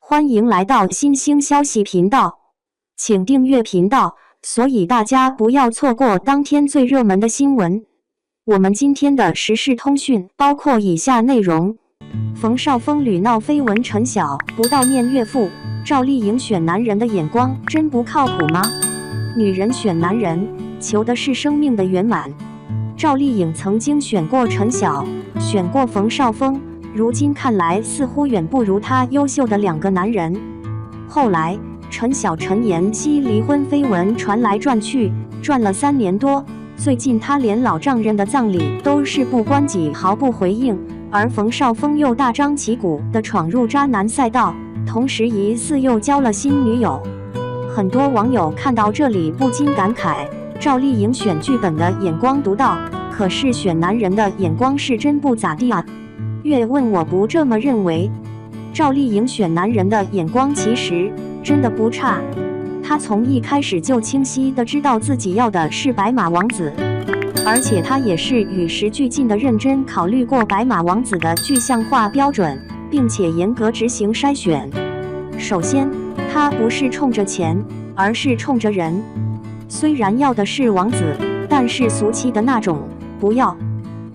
欢迎来到新兴消息频道，请订阅频道，所以大家不要错过当天最热门的新闻。我们今天的时事通讯包括以下内容：冯绍峰屡闹绯闻，陈晓不悼念岳父；赵丽颖选男人的眼光真不靠谱吗？女人选男人，求的是生命的圆满。赵丽颖曾经选过陈晓，选过冯绍峰，如今看来似乎远不如他优秀的两个男人。后来陈晓陈妍希离婚绯闻传来传去，转了3年多，最近他连老丈人的葬礼都事不关己，毫不回应，而冯绍峰又大张旗鼓地闯入渣男赛道，同时疑似又交了新女友。很多网友看到这里不禁感慨，赵丽颖选剧本的眼光独到，可是选男人的眼光是真不咋地啊。越问我不这么认为，赵丽颖选男人的眼光其实真的不差，她从一开始就清晰地知道自己要的是白马王子，而且她也是与时俱进地认真考虑过白马王子的具象化标准，并且严格执行筛选。首先，她不是冲着钱，而是冲着人。虽然要的是王子，但是俗气的那种不要。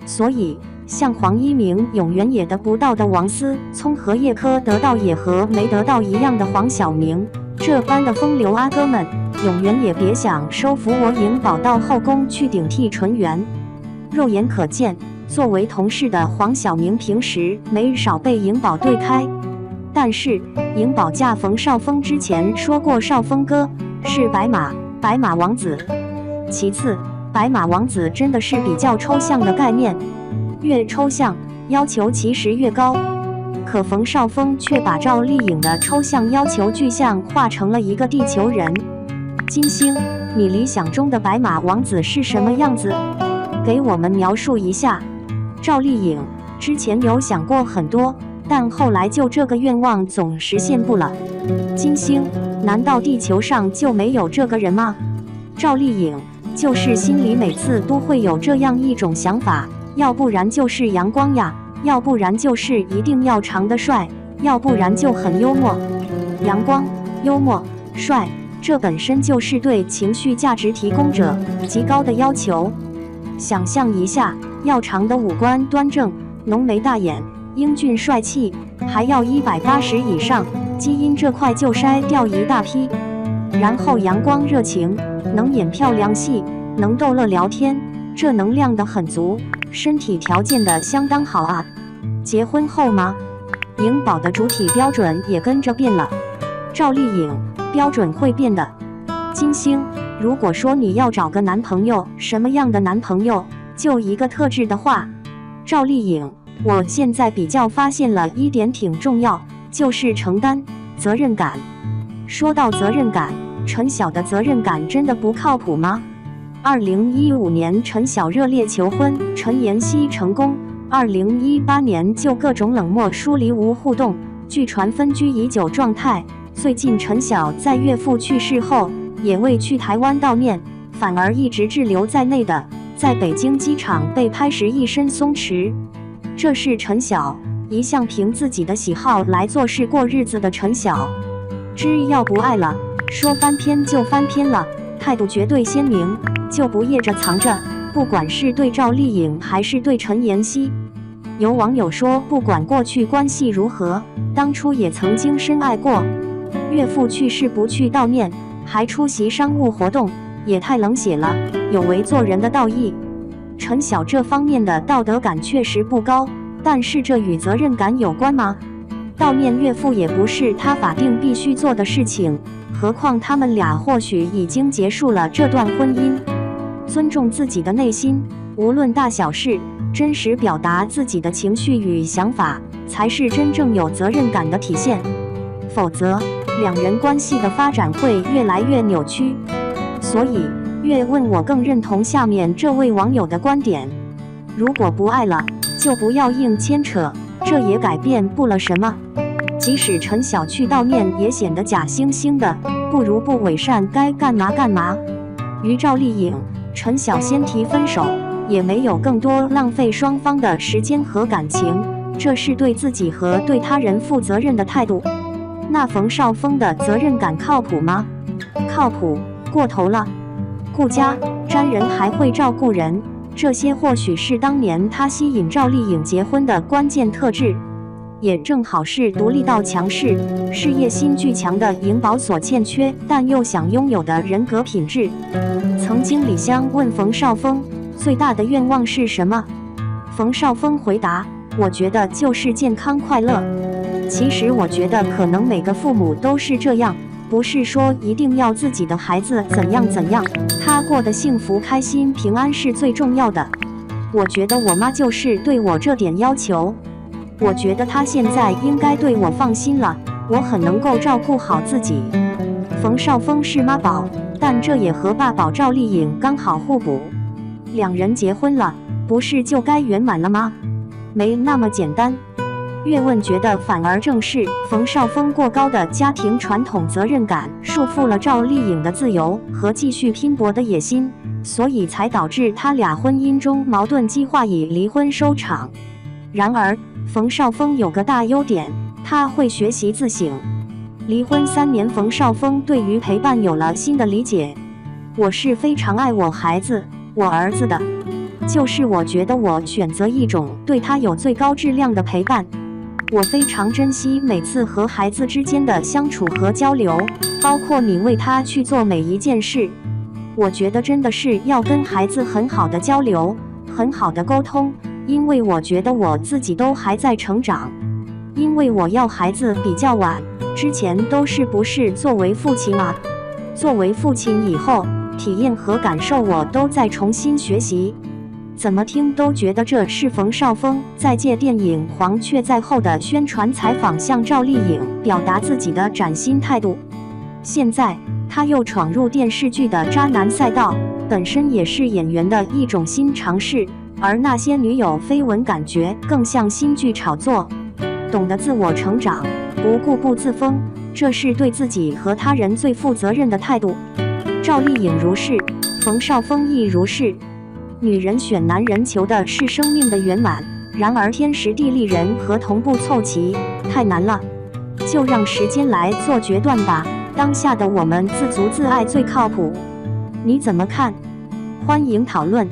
所以像黄一鸣永远也得不到的王思聪和叶柯得到也和没得到一样的黄晓明，这般的风流阿哥们，永远也别想收服我颖宝到后宫去顶替纯元。肉眼可见，作为同事的黄晓明平时没少被颖宝对开，但是颖宝嫁冯绍峰之前说过绍峰哥是白马王子。其次，白马王子真的是比较抽象的概念，越抽象要求其实越高，可冯绍峰却把赵丽颖的抽象要求具象化成了一个地球人。金星，你理想中的白马王子是什么样子？给我们描述一下。赵丽颖之前有想过很多，但后来就这个愿望总实现不了。金星，难道地球上就没有这个人吗？赵丽颖就是心里每次都会有这样一种想法，要不然就是阳光呀，要不然就是一定要长得帅，要不然就很幽默。阳光、幽默、帅，这本身就是对情绪价值提供者极高的要求。想象一下，要长的五官端正，浓眉大眼，英俊帅气，还要180以上，基因这块就筛掉一大批。然后阳光热情，能演漂亮戏，能逗乐聊天，这能量的很足，身体条件的相当好啊。结婚后吗？颖宝的主体标准也跟着变了，赵丽颖标准会变的。金星，如果说你要找个男朋友，什么样的男朋友？就一个特质的话，赵丽颖，我现在比较发现了一点挺重要，就是承担责任感。说到责任感，陈晓的责任感真的不靠谱吗？2015年陈晓热烈求婚，陈妍希成功，2018年就各种冷漠疏离无互动，据传分居已久状态。最近陈晓在岳父去世后也未去台湾悼念，反而一直滞留在内的，在北京机场被拍时一身松弛。这是陈晓一向凭自己的喜好来做事过日子的陈晓，只要不爱了，说翻篇就翻篇了，态度绝对鲜明，就不掖着藏着，不管是对赵丽颖还是对陈妍希。有网友说，不管过去关系如何，当初也曾经深爱过。岳父去世不去悼念，还出席商务活动，也太冷血了，有违做人的道义。陈晓这方面的道德感确实不高，但是这与责任感有关吗？悼念岳父也不是他法定必须做的事情，何况他们俩或许已经结束了这段婚姻。尊重自己的内心，无论大小事，真实表达自己的情绪与想法，才是真正有责任感的体现。否则，两人关系的发展会越来越扭曲。所以，越问我更认同下面这位网友的观点：如果不爱了，就不要硬牵扯，这也改变不了什么。即使陈晓去悼念，也显得假惺惺的，不如不伪善，该干嘛干嘛。于赵丽颖，陈晓先提分手，也没有更多浪费双方的时间和感情，这是对自己和对他人负责任的态度。那冯绍峰的责任感靠谱吗？靠谱过头了。顾家沾人还会照顾人，这些或许是当年他吸引赵丽颖结婚的关键特质，也正好是独立到强势、事业心俱强的颖宝所欠缺但又想拥有的人格品质。曾经李湘问冯绍峰最大的愿望是什么？冯绍峰回答：我觉得就是健康快乐。其实我觉得可能每个父母都是这样，不是说一定要自己的孩子怎样怎样，他过得幸福开心平安是最重要的。我觉得我妈就是对我这点要求，我觉得她现在应该对我放心了，我很能够照顾好自己。冯绍峰是妈宝，但这也和爸宝赵丽颖刚好互补，两人结婚了，不是就该圆满了吗？没那么简单。岳问觉得反而正是冯绍峰过高的家庭传统责任感束缚了赵丽颖的自由和继续拼搏的野心，所以才导致他俩婚姻中矛盾激化，以离婚收场。然而冯绍峰有个大优点，他会学习自省。离婚3年，冯绍峰对于陪伴有了新的理解。我是非常爱我孩子，我儿子的，就是我觉得我选择一种对他有最高质量的陪伴。我非常珍惜每次和孩子之间的相处和交流，包括你为他去做每一件事。我觉得真的是要跟孩子很好的交流，很好的沟通，因为我觉得我自己都还在成长。因为我要孩子比较晚，之前都是不是作为父亲啊？作为父亲以后，体验和感受我都在重新学习。怎么听都觉得这是冯绍峰在借电影《黄雀在后》的宣传采访向赵丽颖表达自己的崭新态度。现在他又闯入电视剧的渣男赛道，本身也是演员的一种新尝试，而那些女友绯闻感觉更像新剧炒作。懂得自我成长，不固步自封，这是对自己和他人最负责任的态度。赵丽颖如是，冯绍峰亦如是。女人选男人求的是生命的圆满，然而天时地利人和同步凑齐太难了，就让时间来做决断吧。当下的我们自足自爱最靠谱，你怎么看？欢迎讨论。